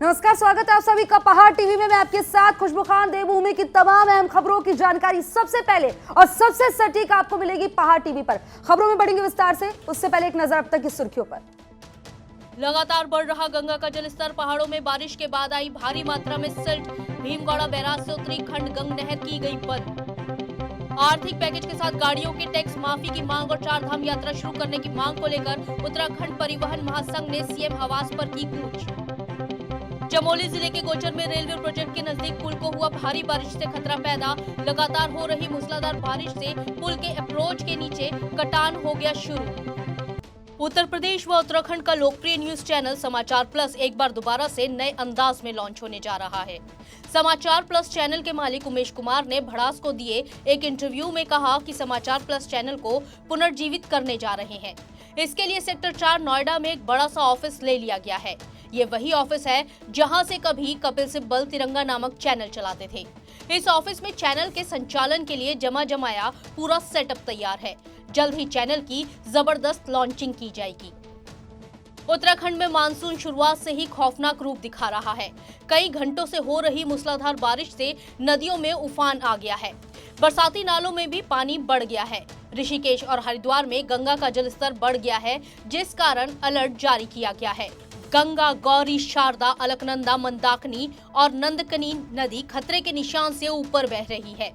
नमस्कार, स्वागत है आप सभी का पहाड़ टीवी में। मैं आपके साथ खुशबू खान। देवभूमि की तमाम अहम खबरों की जानकारी सबसे पहले और सबसे सटीक आपको मिलेगी पहाड़ टीवी पर। खबरों में बढ़ेंगे विस्तार से, उससे पहले एक नजर अब तक की सुर्खियों पर। लगातार बढ़ रहा गंगा का जलस्तर, पहाड़ों में बारिश के बाद आई भारी मात्रा में सिल्ट, भीमगौड़ा बैराज से उत्तरी खंड गंग नहर की गई बंद। आर्थिक पैकेज के साथ गाड़ियों के टैक्स माफी की मांग और चारधाम यात्रा शुरू करने की मांग को लेकर उत्तराखंड परिवहन महासंघ ने सीएम आवास पर की कूच। चमोली जिले के गोचर में रेलवे प्रोजेक्ट के नजदीक पुल को हुआ भारी बारिश से खतरा पैदा। लगातार हो रही मूसलाधार बारिश से पुल के अप्रोच के नीचे कटान हो गया शुरू। उत्तर प्रदेश व उत्तराखंड का लोकप्रिय न्यूज चैनल समाचार प्लस एक बार दोबारा से नए अंदाज में लॉन्च होने जा रहा है। समाचार प्लस चैनल के मालिक उमेश कुमार ने भड़ास को दिए एक इंटरव्यू में कहा कि समाचार प्लस चैनल को पुनर्जीवित करने जा रहे हैं। इसके लिए सेक्टर 4 नोएडा में एक बड़ा सा ऑफिस ले लिया गया है। ये वही ऑफिस है जहां से कभी कपिल सिब्बल तिरंगा नामक चैनल चलाते थे। इस ऑफिस में चैनल के संचालन के लिए जमाया पूरा सेटअप तैयार है। जल्द ही चैनल की जबरदस्त लॉन्चिंग की जाएगी। उत्तराखंड में मानसून शुरुआत से ही खौफनाक रूप दिखा रहा है। कई घंटों से हो रही मूसलाधार बारिश से नदियों में उफान आ गया है। बरसाती नालों में भी पानी बढ़ गया है। ऋषिकेश और हरिद्वार में गंगा का जलस्तर बढ़ गया है, जिस कारण अलर्ट जारी किया गया है। गंगा, गौरी, शारदा, अलकनंदा, मंदाकिनी और नंदकनी नदी खतरे के निशान से ऊपर बह रही है।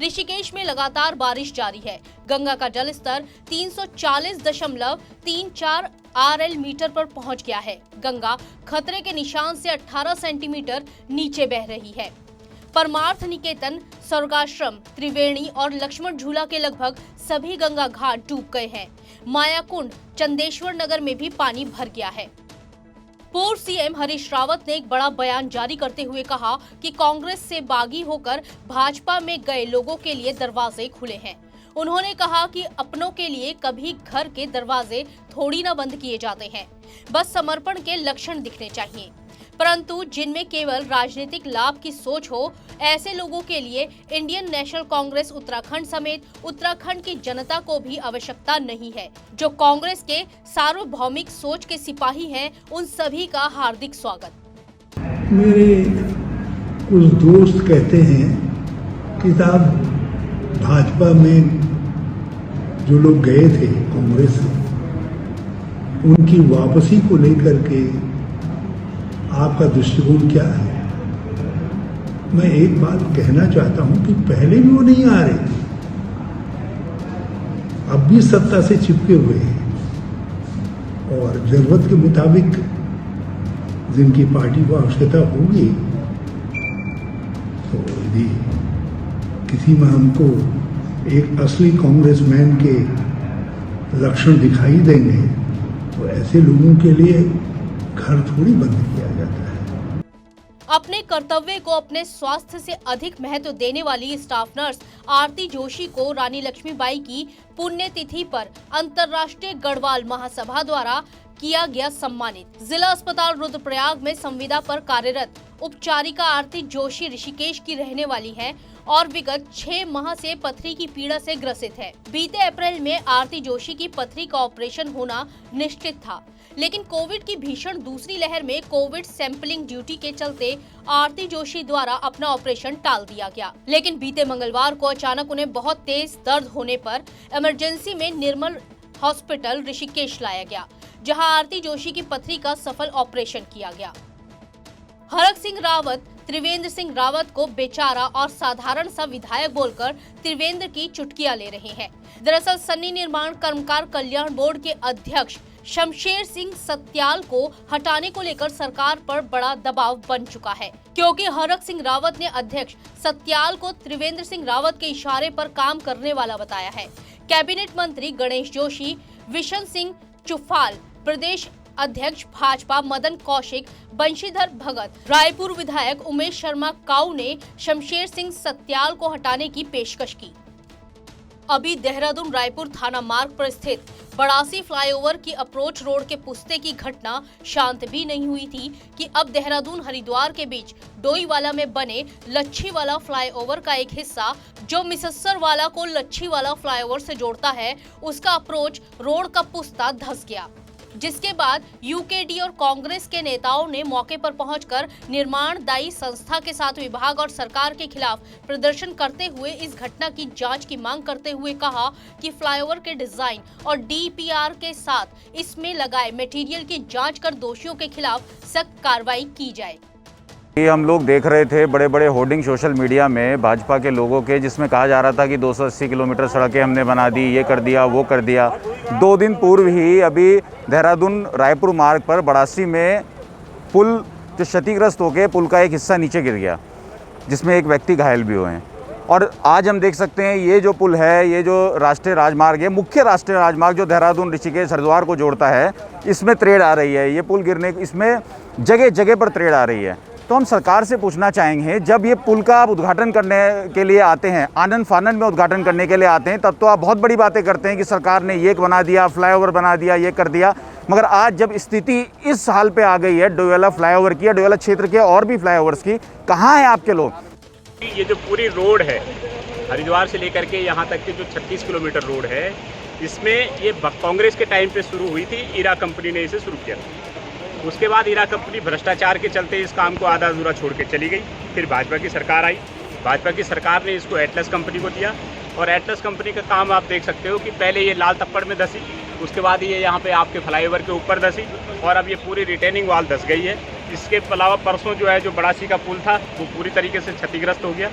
ऋषिकेश में लगातार बारिश जारी है। गंगा का जलस्तर 340.34 RL मीटर पर पहुंच गया है। गंगा खतरे के निशान से 18 सेंटीमीटर नीचे बह रही है। परमार्थ निकेतन, स्वर्गाश्रम, त्रिवेणी और लक्ष्मण झूला के लगभग सभी गंगा घाट डूब गए हैं। मायाकुंड, चंदेश्वर नगर में भी पानी भर गया है। पूर्व सीएम हरीश रावत ने एक बड़ा बयान जारी करते हुए कहा कि कांग्रेस से बागी होकर भाजपा में गए लोगों के लिए दरवाजे खुले हैं। उन्होंने कहा कि अपनों के लिए कभी घर के दरवाजे थोड़ी ना बंद किए जाते हैं, बस समर्पण के लक्षण दिखने चाहिए। परंतु जिनमें केवल राजनीतिक लाभ की सोच हो, ऐसे लोगों के लिए इंडियन नेशनल कांग्रेस उत्तराखंड समेत उत्तराखंड की जनता को भी आवश्यकता नहीं है। जो कांग्रेस के सार्वभौमिक सोच के सिपाही हैं, उन सभी का हार्दिक स्वागत। मेरे कुछ दोस्त कहते हैं कि साहब, भाजपा में जो लोग गए थे कांग्रेस से, उनकी वापसी को लेकर के आपका दृष्टिकोण क्या है? मैं एक बात कहना चाहता हूं कि पहले भी वो नहीं आ रहे थे, अब भी सत्ता से चिपके हुए हैं और जरूरत के मुताबिक जिनकी पार्टी को आवश्यकता होगी, तो यदि किसी में हमको एक असली कांग्रेसमैन के लक्षण दिखाई देंगे, तो ऐसे लोगों के लिए घर थोड़ी बंद किया जाता है। अपने कर्तव्य को अपने स्वास्थ्य से अधिक महत्व देने वाली स्टाफ नर्स आरती जोशी को रानी लक्ष्मीबाई की पुण्यतिथि पर अंतर्राष्ट्रीय गढ़वाल महासभा द्वारा किया गया सम्मानित। जिला अस्पताल रुद्रप्रयाग में संविदा पर कार्यरत उपचारिका आरती जोशी ऋषिकेश की रहने वाली है और विगत 6 माह से पथरी की पीड़ा से ग्रसित है। बीते अप्रैल में आरती जोशी की पथरी का ऑपरेशन होना निश्चित था, लेकिन कोविड की भीषण दूसरी लहर में कोविड सैंपलिंग ड्यूटी के चलते आरती जोशी द्वारा अपना ऑपरेशन टाल दिया गया। लेकिन बीते मंगलवार को अचानक उन्हें बहुत तेज दर्द होने पर इमरजेंसी में निर्मल हॉस्पिटल ऋषिकेश लाया गया, जहां आरती जोशी की पथरी का सफल ऑपरेशन किया गया। हरक सिंह रावत त्रिवेंद्र सिंह रावत को बेचारा और साधारण सा विधायक बोलकर त्रिवेंद्र की चुटकियां ले रहे हैं। दरअसल सन्नी निर्माण कर्मकार कल्याण बोर्ड के अध्यक्ष शमशेर सिंह सत्याल को हटाने को लेकर सरकार पर बड़ा दबाव बन चुका है, क्योंकि हरक सिंह रावत ने अध्यक्ष सत्याल को त्रिवेंद्र सिंह रावत के इशारे पर काम करने वाला बताया है। कैबिनेट मंत्री गणेश जोशी, विशन सिंह चुफाल, प्रदेश अध्यक्ष भाजपा मदन कौशिक, बंशीधर भगत, रायपुर विधायक उमेश शर्मा काऊ ने शमशेर सिंह सत्याल को हटाने की पेशकश की। अभी देहरादून रायपुर थाना मार्ग पर स्थित बड़ासी फ्लाईओवर की अप्रोच रोड के पुस्ते की घटना शांत भी नहीं हुई थी कि अब देहरादून हरिद्वार के बीच डोईवाला में बने लच्छीवाला फ्लाईओवर का एक हिस्सा, जो मिसस्सरवाला को लच्छीवाला फ्लाईओवर से जोड़ता है, उसका अप्रोच रोड का पुस्ता धंस गया। जिसके बाद यूकेडी और कांग्रेस के नेताओं ने मौके पर पहुंचकर निर्माणदायी संस्था के साथ विभाग और सरकार के खिलाफ प्रदर्शन करते हुए इस घटना की जांच की मांग करते हुए कहा कि फ्लाईओवर के डिजाइन और डीपीआर के साथ इसमें लगाए मटेरियल की जांच कर दोषियों के खिलाफ सख्त कार्रवाई की जाए। ये हम लोग देख रहे थे बड़े बड़े होर्डिंग सोशल मीडिया में भाजपा के लोगों के, जिसमें कहा जा रहा था कि 280 किलोमीटर सड़कें हमने बना दी, ये कर दिया, वो कर दिया। 2 दिन पूर्व ही अभी देहरादून रायपुर मार्ग पर बड़ासी में पुल जो क्षतिग्रस्त होकर पुल का एक हिस्सा नीचे गिर गया, जिसमें एक व्यक्ति घायल भी हुए हैं। और आज हम देख सकते हैं ये जो पुल है, ये जो राष्ट्रीय राजमार्ग है, मुख्य राष्ट्रीय राजमार्ग जो देहरादून ऋषिकेश हरिद्वार को जोड़ता है, इसमें त्रेड़ आ रही है। ये पुल गिरने, इसमें जगह जगह पर त्रेड़ आ रही है। तो हम सरकार से पूछना चाहेंगे, जब ये पुल का आप उद्घाटन करने के लिए आते हैं, आनंद फानंद में उद्घाटन करने के लिए आते हैं, तब तो आप बहुत बड़ी बातें करते हैं कि सरकार ने ये बना दिया, फ्लाईओवर बना दिया, ये कर दिया। मगर आज जब स्थिति इस हाल पे आ गई है डोईवाला फ्लाईओवर की या डोईवाला क्षेत्र के और भी फ्लाईओवर्स की, कहाँ हैं आपके लोग? ये जो पूरी रोड है हरिद्वार से लेकर के यहाँ तक की जो 36 किलोमीटर रोड है, इसमें ये कांग्रेस के टाइम पे शुरू हुई थी। ईरा कंपनी ने इसे शुरू किया। उसके बाद ईरा कंपनी भ्रष्टाचार के चलते इस काम को आधा अधूरा छोड़ के चली गई। फिर भाजपा की सरकार आई। भाजपा की सरकार ने इसको एटलस कंपनी को दिया और एटलस कंपनी का काम आप देख सकते हो कि पहले ये लाल तप्पड़ में धसी, उसके बाद ये यहाँ पे आपके फ्लाईओवर के ऊपर धसी और अब ये पूरी रिटेनिंग वॉल धस गई है। इसके अलावा परसों जो है जो बड़ासी का पुल था वो पूरी तरीके से क्षतिग्रस्त हो गया।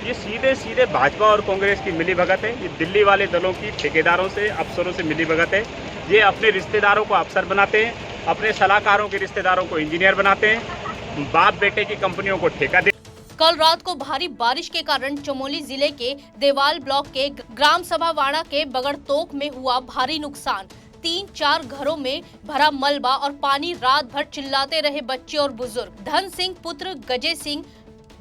ये सीधे सीधे भाजपा और कांग्रेस की मिलीभगत है। ये दिल्ली वाले दलों की ठेकेदारों से, अफसरों से मिलीभगत है। ये अपने रिश्तेदारों को अफसर बनाते हैं, अपने सलाहकारों के रिश्तेदारों को इंजीनियर बनाते हैं, बाप बेटे की कंपनियों को ठेका दे। कल रात को भारी बारिश के कारण चमोली जिले के देवाल ब्लॉक के ग्राम सभा वाड़ा के बगड़तोक में हुआ भारी नुकसान। 3-4 घरों में भरा मलबा और पानी, रात भर चिल्लाते रहे बच्चे और बुजुर्ग। धन सिंह पुत्र गजे सिंह,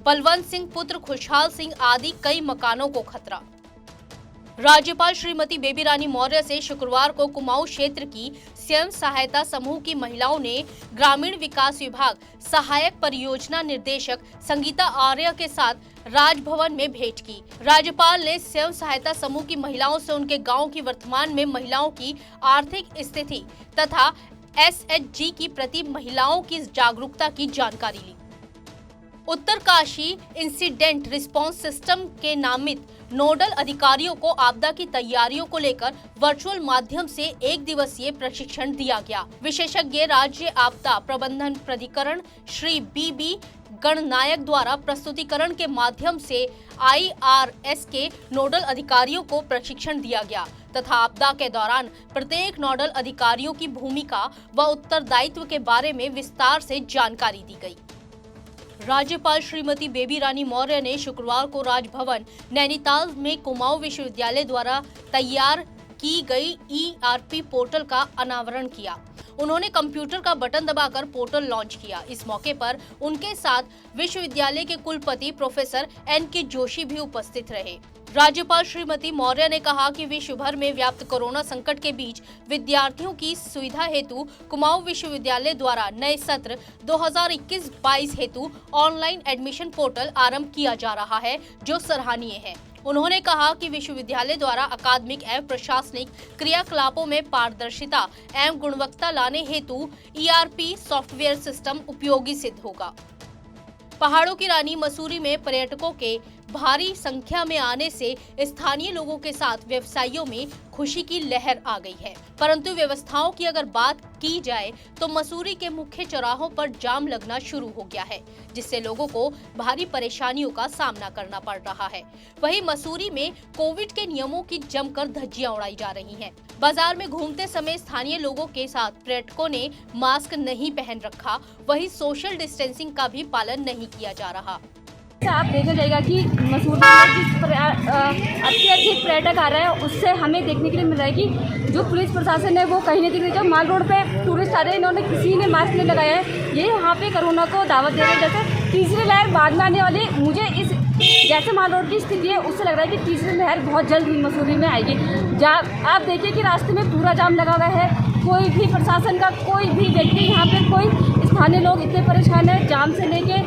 बलवंत सिंह पुत्र खुशहाल सिंह आदि कई मकानों को खतरा। राज्यपाल श्रीमती बेबी रानी मौर्य से शुक्रवार को कुमाऊं क्षेत्र की स्वयं सहायता समूह की महिलाओं ने ग्रामीण विकास विभाग सहायक परियोजना निर्देशक संगीता आर्य के साथ राजभवन में भेंट की। राज्यपाल ने स्वयं सहायता समूह की महिलाओं से उनके गांव की वर्तमान में महिलाओं की आर्थिक स्थिति तथा SHG की प्रति महिलाओं की जागरूकता की जानकारी ली। उत्तरकाशी इंसिडेंट रिस्पांस सिस्टम के नामित नोडल अधिकारियों को आपदा की तैयारियों को लेकर वर्चुअल माध्यम से 1 दिवसीय प्रशिक्षण दिया गया। विशेषज्ञ राज्य आपदा प्रबंधन प्राधिकरण श्री BB गणनायक द्वारा प्रस्तुतिकरण के माध्यम से IRS के नोडल अधिकारियों को प्रशिक्षण दिया गया तथा आपदा के दौरान प्रत्येक नोडल अधिकारियों की भूमिका व उत्तरदायित्व के बारे में विस्तार से जानकारी दी गई। राज्यपाल श्रीमती बेबी रानी मौर्य ने शुक्रवार को राजभवन नैनीताल में कुमाऊं विश्वविद्यालय द्वारा तैयार की गई ERP पोर्टल का अनावरण किया। उन्होंने कंप्यूटर का बटन दबाकर पोर्टल लॉन्च किया। इस मौके पर उनके साथ विश्वविद्यालय के कुलपति प्रोफेसर NK जोशी भी उपस्थित रहे। राज्यपाल श्रीमती मौर्य ने कहा कि विश्व भर में व्याप्त कोरोना संकट के बीच विद्यार्थियों की सुविधा हेतु कुमाऊं विश्वविद्यालय द्वारा नए सत्र 2021-22 हेतु ऑनलाइन एडमिशन पोर्टल आरंभ किया जा रहा है, जो सराहनीय है। उन्होंने कहा कि विश्वविद्यालय द्वारा अकादमिक एवं प्रशासनिक क्रियाकलापों में पारदर्शिता एवं गुणवत्ता लाने हेतु ERP सॉफ्टवेयर सिस्टम उपयोगी सिद्ध होगा। पहाड़ों की रानी मसूरी में पर्यटकों के भारी संख्या में आने से स्थानीय लोगों के साथ व्यवसायियों में खुशी की लहर आ गई है, परंतु व्यवस्थाओं की अगर बात की जाए तो मसूरी के मुख्य चौराहों पर जाम लगना शुरू हो गया है, जिससे लोगों को भारी परेशानियों का सामना करना पड़ रहा है। वहीं मसूरी में कोविड के नियमों की जमकर धज्जियां उड़ाई जा रही हैं। बाजार में घूमते समय स्थानीय लोगों के साथ पर्यटकों ने मास्क नहीं पहन रखा, वहीं सोशल डिस्टेंसिंग का भी पालन नहीं किया जा रहा। आप देखा जाएगा कि मसूरी में जिस अत्यधिक पर्यटक आ रहे हैं, उससे हमें देखने के लिए मिल रहा है कि जो पुलिस प्रशासन है वो कहीं नहीं दिख रही। जब माल रोड पे टूरिस्ट आ रहे हैं, इन्होंने किसी ने मास्क नहीं लगाया है। ये यहाँ पे कोरोना को दावत दे रहे हैं। जैसे तीसरी लहर बाद में आने वाली, मुझे इस जैसे माल रोड की स्थिति है उससे लग रहा है कि तीसरी लहर बहुत जल्द मसूरी में आएगी। आप देखिए कि रास्ते में पूरा जाम लगा हुआ है। कोई भी प्रशासन का कोई भी व्यक्ति, यहाँ पे कोई स्थानीय लोग इतने परेशान है, जाम से लेके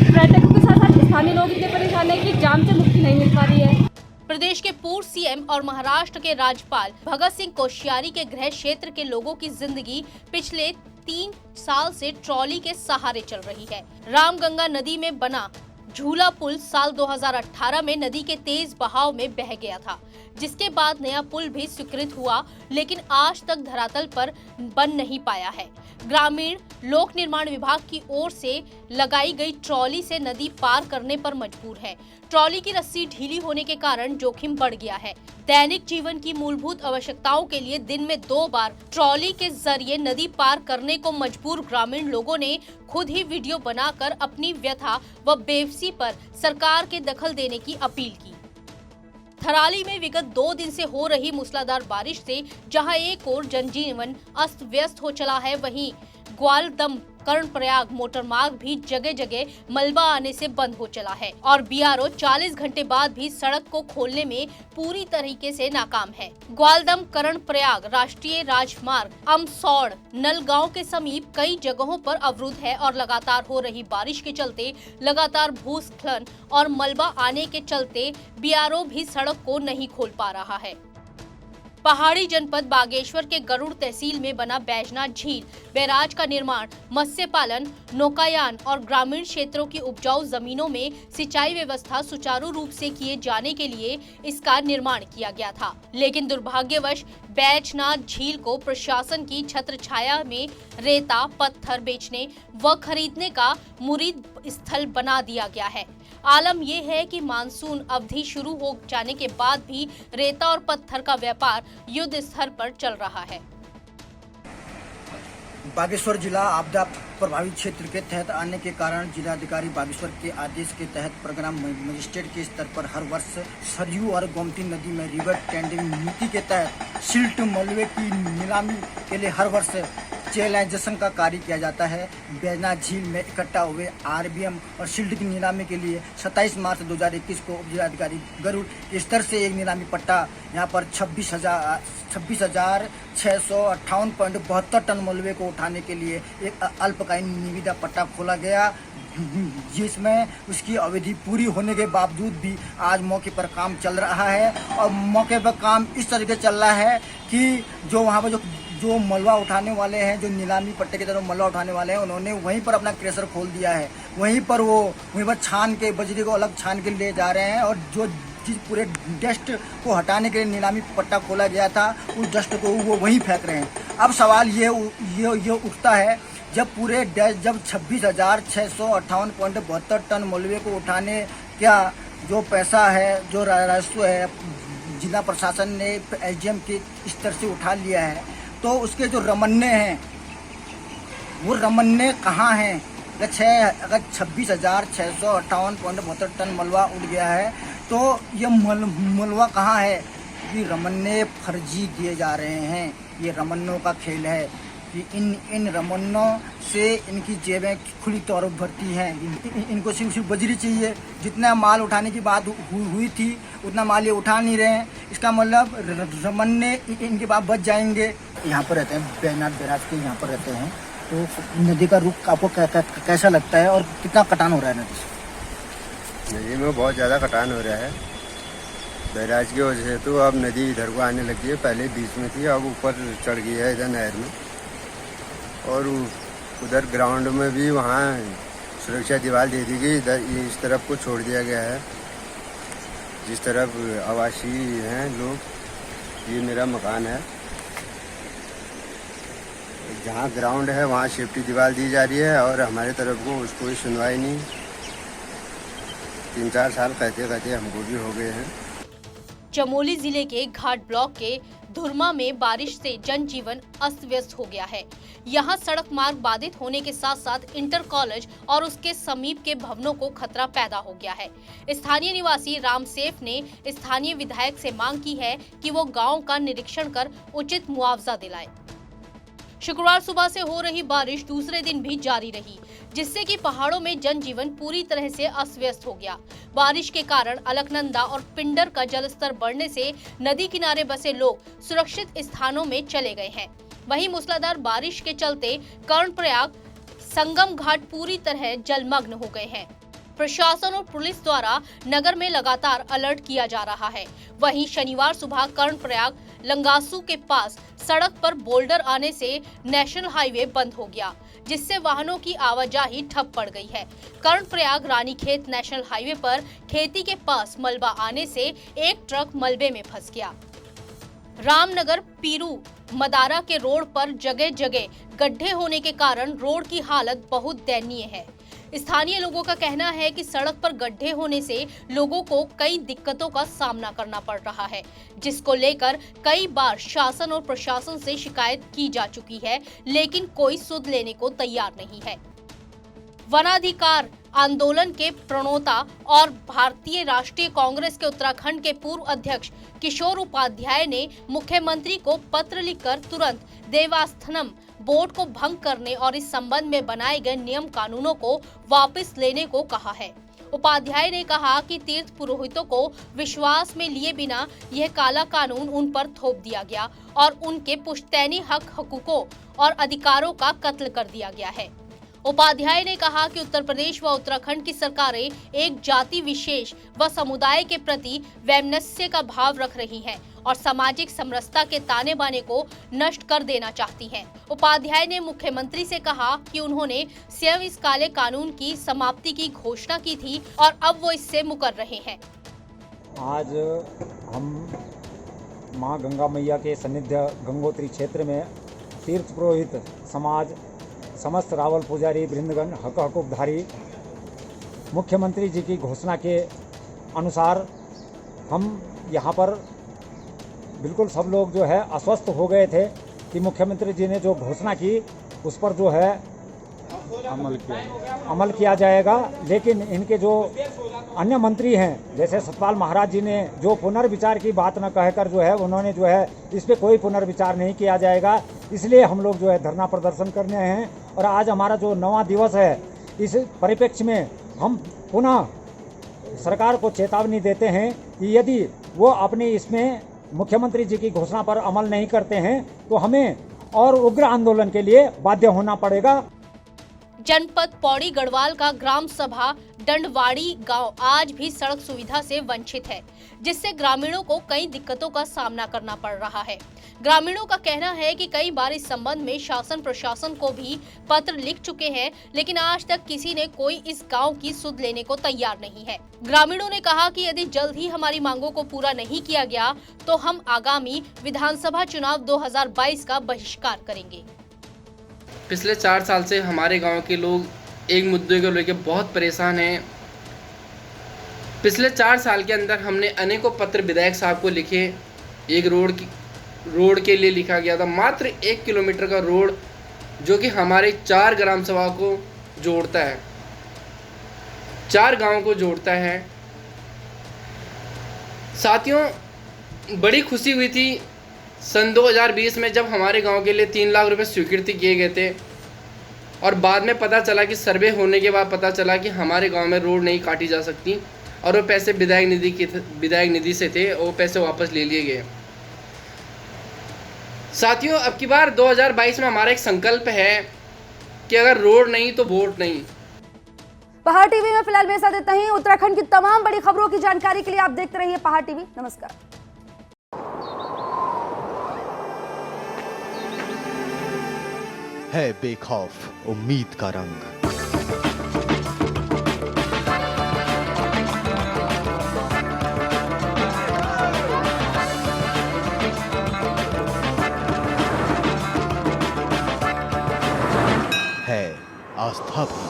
पर्यटकों के साथ साथ स्थानीय लोग इतने परेशान है कि जाम से मुक्ति नहीं मिल पा रही है। प्रदेश के पूर्व सीएम और महाराष्ट्र के राज्यपाल भगत सिंह कोश्यारी के गृह क्षेत्र के लोगों की जिंदगी पिछले 3 साल से ट्रॉली के सहारे चल रही है। रामगंगा नदी में बना झूला पुल साल 2018 में नदी के तेज बहाव में बह गया था, जिसके बाद नया पुल भी स्वीकृत हुआ, लेकिन आज तक धरातल पर बन नहीं पाया है। ग्रामीण लोक निर्माण विभाग की ओर से लगाई गई ट्रॉली से नदी पार करने पर मजबूर है। ट्रॉली की रस्सी ढीली होने के कारण जोखिम बढ़ गया है। दैनिक जीवन की मूलभूत आवश्यकताओं के लिए दिन में 2 बार ट्रॉली के जरिए नदी पार करने को मजबूर ग्रामीण लोगों ने खुद ही वीडियो बनाकर अपनी व्यथा व बेबसी पर सरकार के दखल देने की अपील की। थराली में विगत 2 दिन से हो रही मूसलाधार बारिश से जहां एक ओर जनजीवन अस्त व्यस्त हो चला है, वहीं ग्वालदम कर्णप्रयाग मोटर मार्ग भी जगह जगह मलबा आने से बंद हो चला है और बीआरओ 40 घंटे बाद भी सड़क को खोलने में पूरी तरीके से नाकाम है। ग्वालदम कर्णप्रयाग राष्ट्रीय राजमार्ग अमसौड़ नलगांव के समीप कई जगहों पर अवरुद्ध है और लगातार हो रही बारिश के चलते लगातार भूस्खलन और मलबा आने के चलते बीआरओ भी सड़क को नहीं खोल पा रहा है। पहाड़ी जनपद बागेश्वर के गरुड़ तहसील में बना बैजनाथ झील बैराज का निर्माण मत्स्य पालन, नौकायान और ग्रामीण क्षेत्रों की उपजाऊ जमीनों में सिंचाई व्यवस्था सुचारू रूप से किए जाने के लिए इसका निर्माण किया गया था, लेकिन दुर्भाग्यवश बैजनाथ झील को प्रशासन की छत्र छाया में रेता पत्थर बेचने व खरीदने का मुरीद स्थल बना दिया गया है। आलम यह है कि मानसून अवधि शुरू हो जाने के बाद भी रेता और पत्थर का व्यापार युद्ध स्तर पर चल रहा है। बागेश्वर जिला आपदा प्रभावित क्षेत्र के तहत आने के कारण जिलाधिकारी बागेश्वर के आदेश के तहत प्रोग्राम मजिस्ट्रेट के स्तर पर हर वर्ष सरयू और गोमती नदी में रिवर टेंडरिंग नीति के तहत सिल्ट मलबे की नीलामी के लिए हर वर्ष चैनलाइजेशन का कार्य किया जाता है। बैजनाथ झील में इकट्ठा हुए आरबीएम और सिल्ट की नीलामी के लिए 27 मार्च 2021 को उप जिलाधिकारी गरुड़ के स्तर से एक नीलामी पट्टा यहाँ पर 26,658.72 टन मलबे को उठाने के लिए एक अल्पकालीन निविदा पट्टा खोला गया, जिसमें उसकी अवधि पूरी होने के बावजूद भी आज मौके पर काम चल रहा है। और मौके पर काम इस तरीके चल रहा है कि जो वहाँ पर जो मलबा उठाने वाले हैं, जो नीलामी पट्टे की तरफ मलबा उठाने वाले हैं, उन्होंने वहीं पर अपना क्रेशर खोल दिया है। वहीं पर छान के बजरी को अलग छान के ले जा रहे हैं और जो जिस पूरे डस्ट को हटाने के लिए नीलामी पट्टा खोला गया था, उस डस्ट को वो वहीं फेंक रहे हैं। अब सवाल ये उठता है, जब 26,658.72 टन मलबे को उठाने क्या जो पैसा है, जो राजस्व है, जिला प्रशासन ने एसडीएम के स्तर से उठा लिया है, तो उसके जो रमन्ने हैं वो रमन्ने कहाँ हैं? अगर 26,658.72 टन मलबा उठ गया है तो ये मलबा कहाँ है? ये रमन्ने फर्जी दिए जा रहे हैं। ये रमन्नों का खेल है कि इन रमन्नों से इनकी जेबें खुली तौर पर भरती हैं। इनको सिर्फ बजरी चाहिए। जितना माल उठाने की बात हुई थी उतना माल ये उठा नहीं रहे हैं। इसका मतलब रमन्ने इनके बाद बच जाएंगे। यहाँ पर रहते हैं, बैजनाथ बैराज के यहाँ पर रहते हैं, तो नदी का रुख आपको कैसा लगता है और कितना कटान हो रहा है नदी से? नदी में बहुत ज़्यादा कटान हो रहा है बैराज की वजह से। तो अब नदी इधर को आने लगी है, पहले बीच में थी, अब ऊपर चढ़ गई है इधर नहर में। और उधर ग्राउंड में भी वहाँ सुरक्षा दीवार दे दी गई, इधर इस तरफ को छोड़ दिया गया है, जिस तरफ आवासी हैं लोग। ये मेरा मकान है, जहाँ ग्राउंड है वहाँ सेफ्टी दीवार दी जा रही है और हमारे तरफ को उसको कोई सुनवाई नहीं। 3-4 साल कहते कहते हमको भी हो गए हैं। चमोली जिले के घाट ब्लॉक के धुरमा में बारिश से जनजीवन अस्त व्यस्त हो गया है। यहाँ सड़क मार्ग बाधित होने के साथ साथ इंटर कॉलेज और उसके समीप के भवनों को खतरा पैदा हो गया है। स्थानीय निवासी रामसेफ ने स्थानीय विधायक से मांग की है कि वो गांव का निरीक्षण कर उचित मुआवजा दिलाए। शुक्रवार सुबह से हो रही बारिश दूसरे दिन भी जारी रही, जिससे कि पहाड़ों में जनजीवन पूरी तरह से अस्त व्यस्त हो गया। बारिश के कारण अलकनंदा और पिंडर का जलस्तर बढ़ने से नदी किनारे बसे लोग सुरक्षित स्थानों में चले गए हैं। वहीं मूसलाधार बारिश के चलते कर्णप्रयाग संगम घाट पूरी तरह जलमग्न हो गए हैं। प्रशासन और पुलिस द्वारा नगर में लगातार अलर्ट किया जा रहा है। वहीं शनिवार सुबह कर्णप्रयाग लंगासू के पास सड़क पर बोल्डर आने से नेशनल हाईवे बंद हो गया, जिससे वाहनों की आवाजाही ठप पड़ गई है। कर्णप्रयाग रानीखेत नेशनल हाईवे पर खेती के पास मलबा आने से एक ट्रक मलबे में फंस गया। रामनगर पीरू मदारा के रोड पर जगह जगह गड्ढे होने के कारण रोड की हालत बहुत दयनीय है। स्थानीय लोगों का कहना है कि सड़क पर गड्ढे होने से लोगों को कई दिक्कतों का सामना करना पड़ रहा है, जिसको लेकर कई बार शासन और प्रशासन से शिकायत की जा चुकी है, लेकिन कोई सुध लेने को तैयार नहीं है। वनाधिकार आंदोलन के प्रणेता और भारतीय राष्ट्रीय कांग्रेस के उत्तराखंड के पूर्व अध्यक्ष किशोर उपाध्याय ने मुख्यमंत्री को पत्र लिखकर तुरंत देवस्थानम बोर्ड को भंग करने और इस संबंध में बनाए गए नियम कानूनों को वापस लेने को कहा है। उपाध्याय ने कहा कि तीर्थ पुरोहितों को विश्वास में लिए बिना यह काला कानून उन पर थोप दिया गया और उनके पुश्तैनी हकूकों और अधिकारों का कत्ल कर दिया गया है। उपाध्याय ने कहा कि उत्तर प्रदेश व उत्तराखंड की सरकारें एक जाति विशेष व समुदाय के प्रति वैमनस्य का भाव रख रही हैं और सामाजिक समरसता के ताने बाने को नष्ट कर देना चाहती हैं। उपाध्याय ने मुख्यमंत्री से कहा कि उन्होंने स्वयं इस काले कानून की समाप्ति की घोषणा की थी और अब वो इससे मुकर रहे हैं। आज हम मां गंगा मैया के सानिध्य गंगोत्री क्षेत्र में तीर्थ पुरोहित समाज, समस्त रावल पुजारी वृंदगण, हकूकधारी मुख्यमंत्री जी की घोषणा के अनुसार हम यहाँ पर बिल्कुल सब लोग जो है आश्वस्त हो गए थे कि मुख्यमंत्री जी ने जो घोषणा की उस पर जो है अमल किया जाएगा। लेकिन इनके जो अन्य मंत्री हैं, जैसे सतपाल महाराज जी ने जो पुनर्विचार की बात न कहकर जो है उन्होंने जो है इस पर कोई पुनर्विचार नहीं किया जाएगा, इसलिए हम लोग जो है धरना प्रदर्शन करने हैं। और आज हमारा जो 9वां दिवस है, इस परिप्रेक्ष्य में हम पुनः सरकार को चेतावनी देते हैं कि यदि वो अपने इसमें मुख्यमंत्री जी की घोषणा पर अमल नहीं करते हैं तो हमें और उग्र आंदोलन के लिए बाध्य होना पड़ेगा। जनपद पौड़ी गढ़वाल का ग्राम सभा डंडवाड़ी गांव आज भी सड़क सुविधा से वंचित है, जिससे ग्रामीणों को कई दिक्कतों का सामना करना पड़ रहा है। ग्रामीणों का कहना है कि कई बार इस संबंध में शासन प्रशासन को भी पत्र लिख चुके हैं, लेकिन आज तक किसी ने कोई इस गांव की सुध लेने को तैयार नहीं है। ग्रामीणों ने कहा कि यदि जल्द ही हमारी मांगों को पूरा नहीं किया गया तो हम आगामी विधानसभा चुनाव 2022 का बहिष्कार करेंगे। पिछले 4 साल से हमारे गांव के लोग एक मुद्दे को लेकर बहुत परेशान हैं। पिछले 4 साल के अंदर हमने अनेकों पत्र विधायक साहब को लिखे। एक रोड के लिए लिखा गया था, मात्र 1 किलोमीटर का रोड जो कि हमारे 4 ग्राम सभा को जोड़ता है, 4 गांव को जोड़ता है। साथियों, बड़ी खुशी हुई थी सन 2020 में जब हमारे गांव के लिए 3 लाख रुपए स्वीकृति किए गए थे और बाद में पता चला कि सर्वे होने के बाद पता चला कि हमारे गांव में रोड नहीं काटी जा सकती और वो पैसे विधायक निधि से थे, वो पैसे वापस ले लिए गए। साथियों, अब की बार 2022 में हमारा एक संकल्प है कि अगर रोड नहीं तो वोट नहीं। पहाड़ टीवी में फिलहाल मेरे साथ इतना ही। उत्तराखंड की तमाम बड़ी खबरों की जानकारी के लिए आप देखते रहिए पहाड़ टीवी। नमस्कार। है बेखौफ उम्मीद का रंग, है आस्था भी।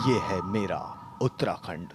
ये है मेरा उत्तराखंड।